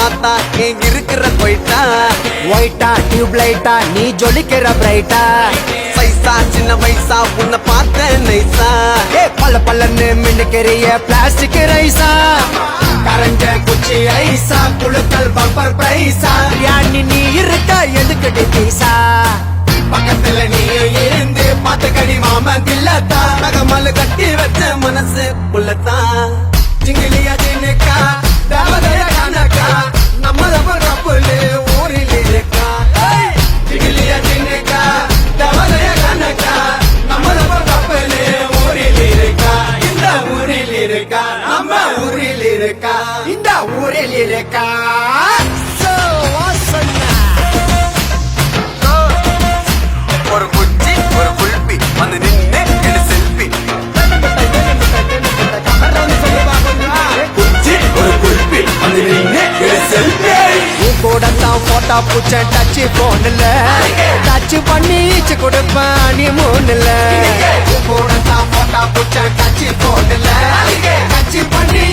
பார்த்தா எங்க இருக்கிற போயிட்டா ஒயிட்டா டியூப் லைட்டா நீ ஜொலிக்கிற பிரைட்டா சைஸா சின்ன வயசா உன்னை பார்த்தேன் நைஸா பல்ல பல்லன்னு மின்னுக்கிறிய பிளாஸ்டிக் ரைஸா கரண்ட குச்சி ஐசா குழுக்கள் பம்பர் பிரைஸா யானி நீ இருக்க எதுக்கடி பீசா பக்கத்துல நீ இருந்து பார்த்து கடி மாம தில்லத்தா தகமல் கட்டி வச்ச மனசு புள்ளத்தா ஜிங்கிலியா ஜினுக்கா தேவதைய கணக்கா நம்மளவ கப்புலு ஊரில் இருக்கா ஜிங்கிலியா ஜினுக்கா தேவதைய கணக்கா நம்மளவ கப்புலு ஊரில் இருக்கா இந்த ஊரில் இருக்கா நம்ம ஊரில் இருக்கா இந்த ஊரில் இருக்கா ஒரு குச்சி ஒரு குல்பி வந்து நின்னு எடு செல்ஃபி குச்சி ஒரு குல்பி வந்து நின்னு எடு செல்ஃபி கூட தான் போட்டா பூச்ச டச் போன்ல டச் பண்ணி ஈச்சு கொடுப்பேன் நீ மூணுல கூட தான் போட்டா பூச்ச டச் போன்ல டச் பண்ணி